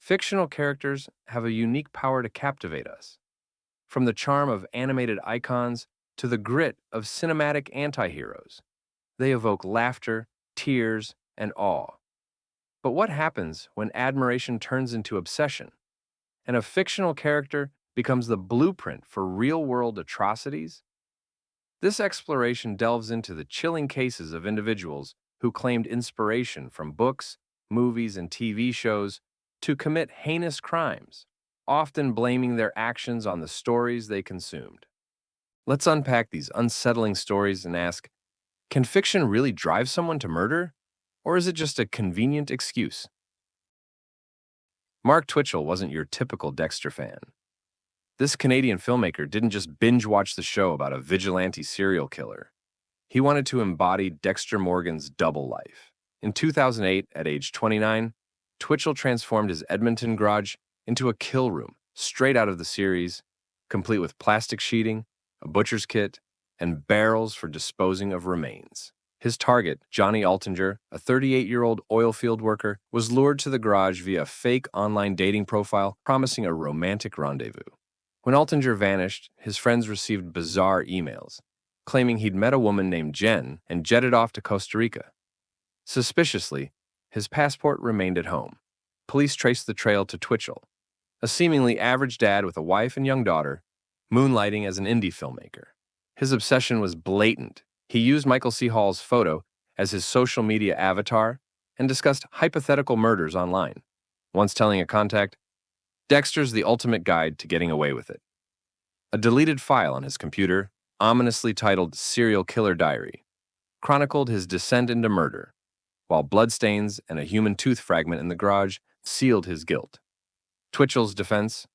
Fictional characters have a unique power to captivate us, from the charm of animated icons to the grit of cinematic anti-heroes. They evoke laughter, tears, and awe. But what happens when admiration turns into obsession, and a fictional character becomes the blueprint for real-world atrocities? This exploration delves into the chilling cases of individuals who claimed inspiration from books, movies, and TV shows to commit heinous crimes, often blaming their actions on the stories they consumed. Let's unpack these unsettling stories and ask, can fiction really drive someone to murder? Or is it just a convenient excuse? Mark Twitchell wasn't your typical Dexter fan. This Canadian filmmaker didn't just binge watch the show about a vigilante serial killer. He wanted to embody Dexter Morgan's double life. In 2008, at age 29, Twitchell transformed his Edmonton garage into a kill room straight out of the series, complete with plastic sheeting, a butcher's kit, and barrels for disposing of remains. His target, Johnny Altinger, a 38-year-old oil field worker, was lured to the garage via a fake online dating profile promising a romantic rendezvous. When Altinger vanished, his friends received bizarre emails, claiming he'd met a woman named Jen and jetted off to Costa Rica. Suspiciously, his passport remained at home. Police traced the trail to Twitchell, a seemingly average dad with a wife and young daughter, moonlighting as an indie filmmaker. His obsession was blatant. He used Michael C. Hall's photo as his social media avatar and discussed hypothetical murders online, once telling a contact, "Dexter's the ultimate guide to getting away with it." A deleted file on his computer, ominously titled Serial Killer Diary, chronicled his descent into murder, while bloodstains and a human tooth fragment in the garage sealed his guilt. Twitchell's defense,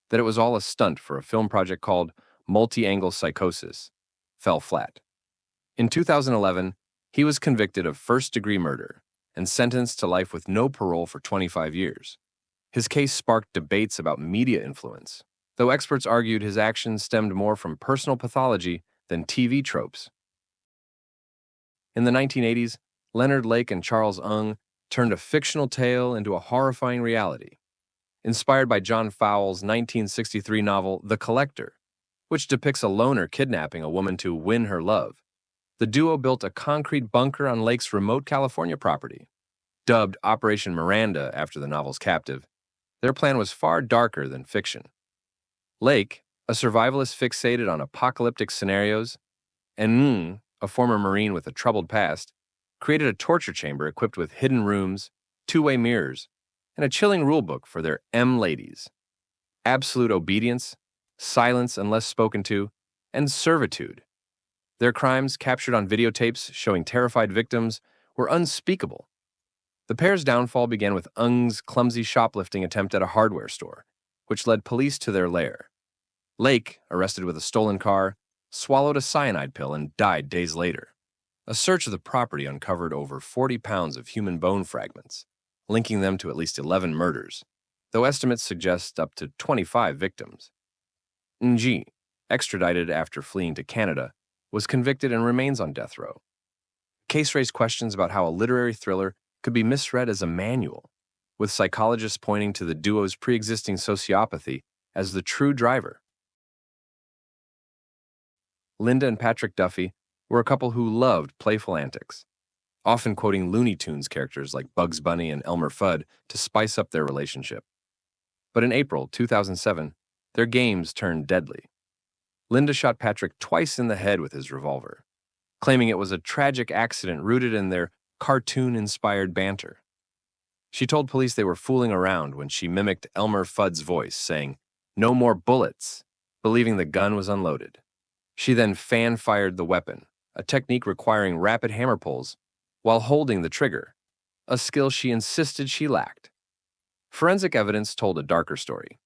that it was all a stunt for a film project called Multi-Angle Psychosis, fell flat. In 2011, he was convicted of first-degree murder and sentenced to life with no parole for 25 years. His case sparked debates about media influence, though experts argued his actions stemmed more from personal pathology than TV tropes. In the 1980s, Leonard Lake and Charles Ng turned a fictional tale into a horrifying reality. Inspired by John Fowles' 1963 novel The Collector, which depicts a loner kidnapping a woman to win her love, the duo built a concrete bunker on Lake's remote California property. Dubbed Operation Miranda after the novel's captive, their plan was far darker than fiction. Lake, a survivalist fixated on apocalyptic scenarios, and Ng, a former Marine with a troubled past, created a torture chamber equipped with hidden rooms, two-way mirrors, and a chilling rulebook for their M-ladies. Absolute obedience, silence unless spoken to, and servitude. Their crimes, captured on videotapes showing terrified victims, were unspeakable. The pair's downfall began with Ng's clumsy shoplifting attempt at a hardware store, which led police to their lair. Lake, arrested with a stolen car, swallowed a cyanide pill and died days later. A search of the property uncovered over 40 pounds of human bone fragments, linking them to at least 11 murders, though estimates suggest up to 25 victims. Ng, extradited after fleeing to Canada, was convicted and remains on death row. The case raised questions about how a literary thriller could be misread as a manual, with psychologists pointing to the duo's pre-existing sociopathy as the true driver. Linda and Patrick Duffy were a couple who loved playful antics, often quoting Looney Tunes characters like Bugs Bunny and Elmer Fudd to spice up their relationship. But in April 2007, their games turned deadly. Linda shot Patrick twice in the head with his revolver, claiming it was a tragic accident rooted in their cartoon-inspired banter. She told police they were fooling around when she mimicked Elmer Fudd's voice, saying, "No more bullets," believing the gun was unloaded. She then fan-fired the weapon, a technique requiring rapid hammer pulls, while holding the trigger, a skill she insisted she lacked. Forensic evidence told a darker story.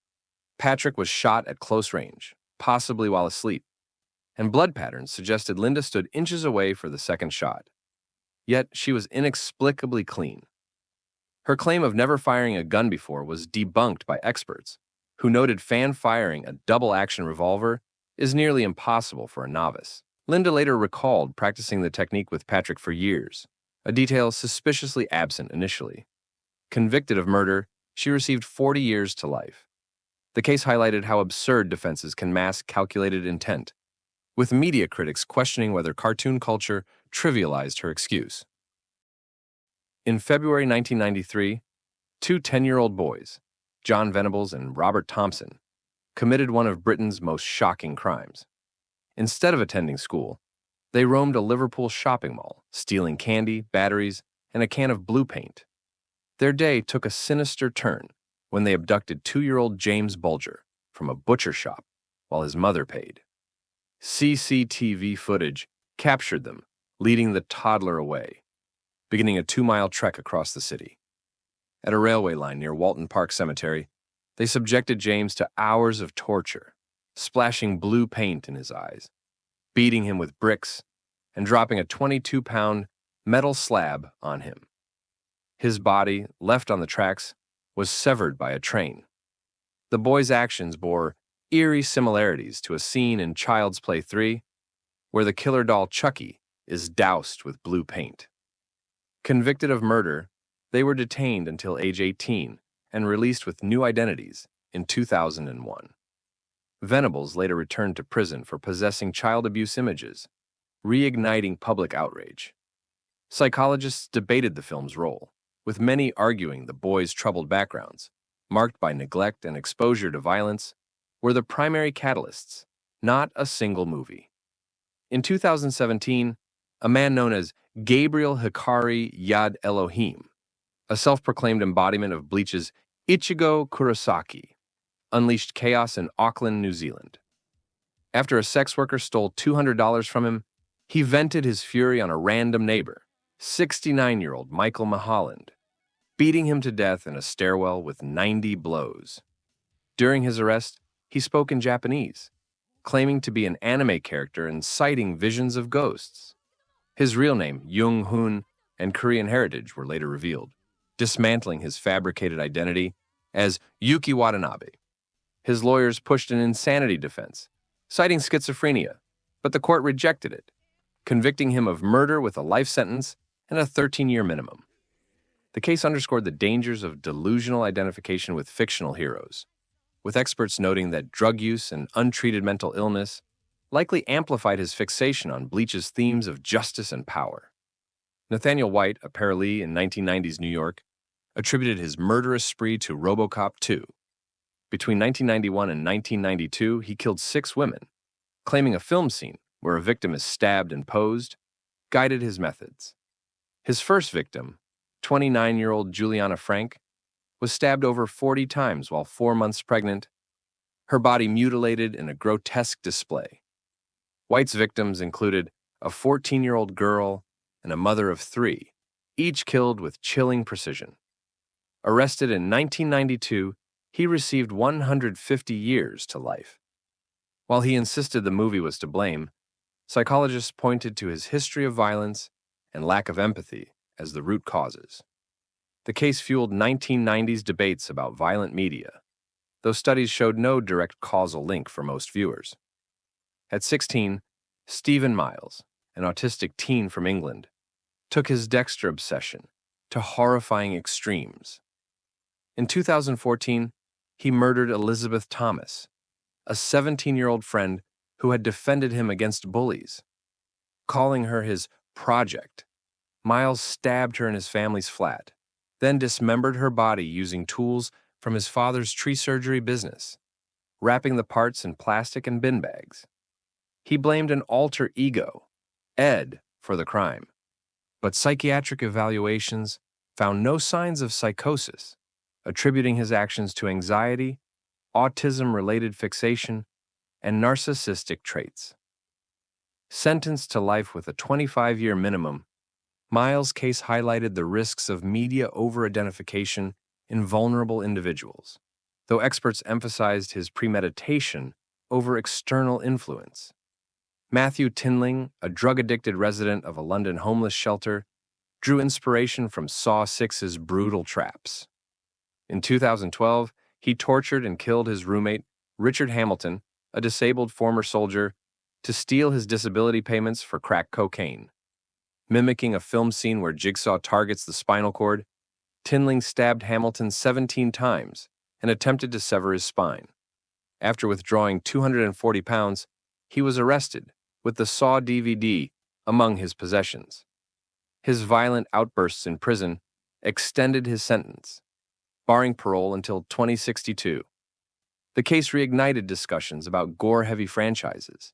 Patrick was shot at close range, possibly while asleep, and blood patterns suggested Linda stood inches away for the second shot. Yet she was inexplicably clean. Her claim of never firing a gun before was debunked by experts, who noted fan-firing a double-action revolver is nearly impossible for a novice. Linda later recalled practicing the technique with Patrick for years, a detail suspiciously absent initially. Convicted of murder, She received 40 years to life. The case highlighted how absurd defenses can mask calculated intent, with media critics questioning whether cartoon culture trivialized her excuse. In February 1993, two 10-year-old boys, John Venables and Robert Thompson, committed one of Britain's most shocking crimes. Instead of attending school, they roamed a Liverpool shopping mall, stealing candy, batteries, and a can of blue paint. Their day took a sinister turn when they abducted 2-year-old James Bulger from a butcher shop while his mother paid. CCTV footage captured them, leading the toddler away, beginning a 2-mile trek across the city. At a railway line near Walton Park Cemetery, they subjected James to hours of torture, splashing blue paint in his eyes, beating him with bricks, and dropping a 22-pound metal slab on him. His body, left on the tracks, was severed by a train. The boy's actions bore eerie similarities to a scene in Child's Play 3, where the killer doll Chucky is doused with blue paint. Convicted of murder, they were detained until age 18 and released with new identities in 2001. Venables later returned to prison for possessing child abuse images, reigniting public outrage. Psychologists debated the film's role, with many arguing the boys' troubled backgrounds, marked by neglect and exposure to violence, were the primary catalysts, not a single movie. In 2017, a man known as Gabriel Hikari Yad Elohim, a self-proclaimed embodiment of Bleach's Ichigo Kurosaki, unleashed chaos in Auckland, New Zealand. After a sex worker stole $200 from him, he vented his fury on a random neighbor, 69-year-old Michael Maholland, beating him to death in a stairwell with 90 blows. During his arrest, he spoke in Japanese, claiming to be an anime character and citing visions of ghosts. His real name, Jung Hoon, and Korean heritage were later revealed, dismantling his fabricated identity as Yuki Watanabe. His lawyers pushed an insanity defense, citing schizophrenia, but the court rejected it, convicting him of murder with a life sentence and a 13-year minimum. The case underscored the dangers of delusional identification with fictional heroes, with experts noting that drug use and untreated mental illness likely amplified his fixation on Bleach's themes of justice and power. Nathaniel White, a parolee in 1990s New York, attributed his murderous spree to RoboCop 2. Between 1991 and 1992, he killed 6 women, claiming a film scene where a victim is stabbed and posed guided his methods. His first victim, 29-year-old Juliana Frank, was stabbed over 40 times while 4 months pregnant, her body mutilated in a grotesque display. White's victims included a 14-year-old girl and a mother of 3, each killed with chilling precision. Arrested in 1992, he received 150 years to life. While he insisted the movie was to blame, psychologists pointed to his history of violence and lack of empathy as the root causes. The case fueled 1990s debates about violent media, though studies showed no direct causal link for most viewers. At 16, Stephen Miles, an autistic teen from England, took his Dexter obsession to horrifying extremes. In 2014, he murdered Elizabeth Thomas, a 17-year-old friend who had defended him against bullies. Calling her his project, Miles stabbed her in his family's flat, then dismembered her body using tools from his father's tree surgery business, wrapping the parts in plastic and bin bags. He blamed an alter ego, Ed, for the crime, but psychiatric evaluations found no signs of psychosis, attributing his actions to anxiety, autism-related fixation, and narcissistic traits. Sentenced to life with a 25-year minimum, Miles' case highlighted the risks of media over-identification in vulnerable individuals, though experts emphasized his premeditation over external influence. Matthew Tinling, a drug-addicted resident of a London homeless shelter, drew inspiration from Saw 6's brutal traps. In 2012, he tortured and killed his roommate, Richard Hamilton, a disabled former soldier, to steal his disability payments for crack cocaine. Mimicking a film scene where Jigsaw targets the spinal cord, Tinling stabbed Hamilton 17 times and attempted to sever his spine. After withdrawing 240 pounds, he was arrested, with the Saw DVD among his possessions. His violent outbursts in prison extended his sentence, barring parole until 2062. The case reignited discussions about gore-heavy franchises,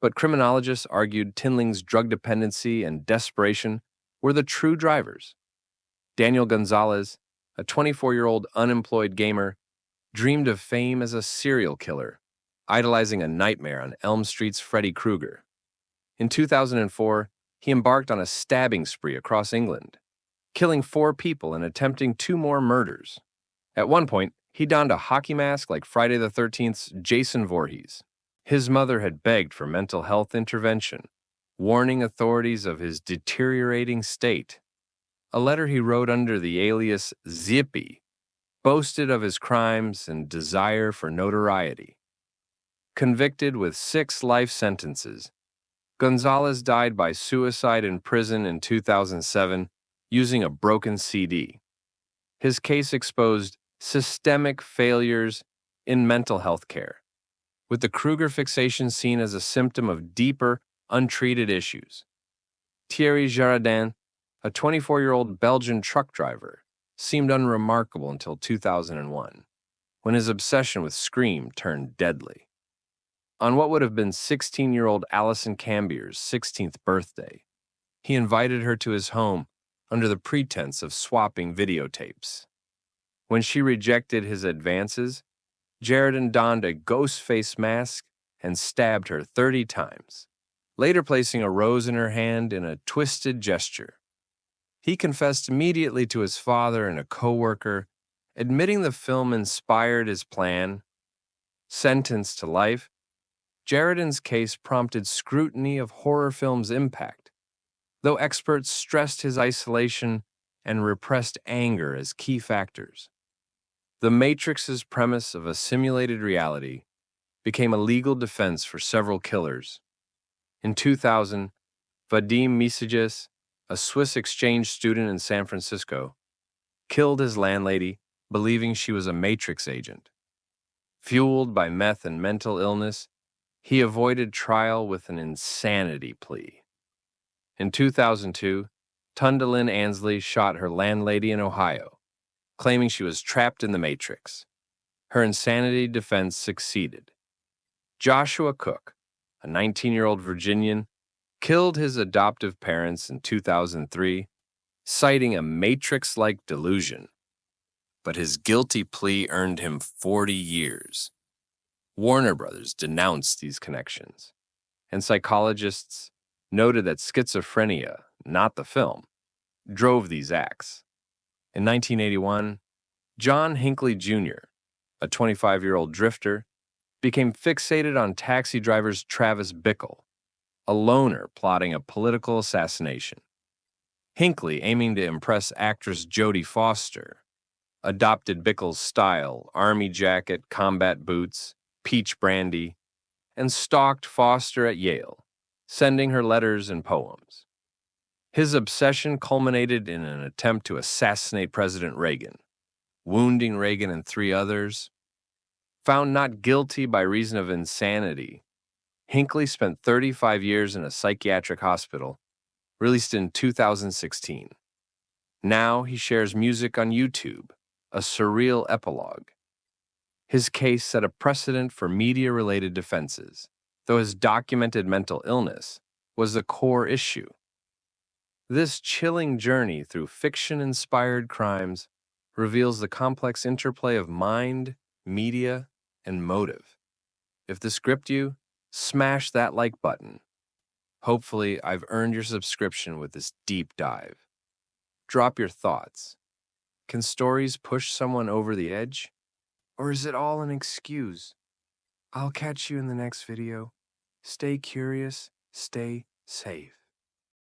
but criminologists argued Tinling's drug dependency and desperation were the true drivers. Daniel Gonzalez, a 24-year-old unemployed gamer, dreamed of fame as a serial killer, idolizing a nightmare on Elm Street's Freddy Krueger. In 2004, he embarked on a stabbing spree across England, killing 4 people and attempting 2 more murders. At one point, he donned a hockey mask like Friday the 13th's Jason Voorhees. His mother had begged for mental health intervention, warning authorities of his deteriorating state. A letter he wrote under the alias Zippy boasted of his crimes and desire for notoriety. Convicted with 6 life sentences, Gonzalez died by suicide in prison in 2007 using a broken CD. His case exposed systemic failures in mental health care, with the Krueger fixation seen as a symptom of deeper, untreated issues. Thierry Girardin, a 24-year-old Belgian truck driver, seemed unremarkable until 2001, when his obsession with Scream turned deadly. On what would have been 16-year-old Alison Cambier's 16th birthday, he invited her to his home under the pretense of swapping videotapes. When she rejected his advances, Girardin donned a ghost face mask and stabbed her 30 times, later placing a rose in her hand in a twisted gesture. He confessed immediately to his father and a co-worker, admitting the film inspired his plan. Sentenced to life, Girardin's case prompted scrutiny of horror films' impact, though experts stressed his isolation and repressed anger as key factors. The Matrix's premise of a simulated reality became a legal defense for several killers. In 2000, Vadim Misagis, a Swiss exchange student in San Francisco, killed his landlady, believing she was a Matrix agent. Fueled by meth and mental illness, he avoided trial with an insanity plea. In 2002, Tundalyn Ansley shot her landlady in Ohio, claiming she was trapped in the Matrix. Her insanity defense succeeded. Joshua Cook, a 19-year-old Virginian, killed his adoptive parents in 2003, citing a Matrix-like delusion. But his guilty plea earned him 40 years. Warner Brothers denounced these connections, and psychologists noted that schizophrenia, not the film, drove these acts. In 1981, John Hinckley Jr., a 25-year-old drifter, became fixated on Taxi driver's Travis Bickle, a loner plotting a political assassination. Hinckley, aiming to impress actress Jodie Foster, adopted Bickle's style, army jacket, combat boots, peach brandy, and stalked Foster at Yale, sending her letters and poems. His obsession culminated in an attempt to assassinate President Reagan, wounding Reagan and 3 others. Found not guilty by reason of insanity, Hinckley spent 35 years in a psychiatric hospital, released in 2016. Now he shares music on YouTube, a surreal epilogue. His case set a precedent for media-related defenses, though his documented mental illness was the core issue. This chilling journey through fiction-inspired crimes reveals the complex interplay of mind, media, and motive. If this gripped you, smash that like button. Hopefully, I've earned your subscription with this deep dive. Drop your thoughts. Can stories push someone over the edge? Or is it all an excuse? I'll catch you in the next video. Stay curious, stay safe.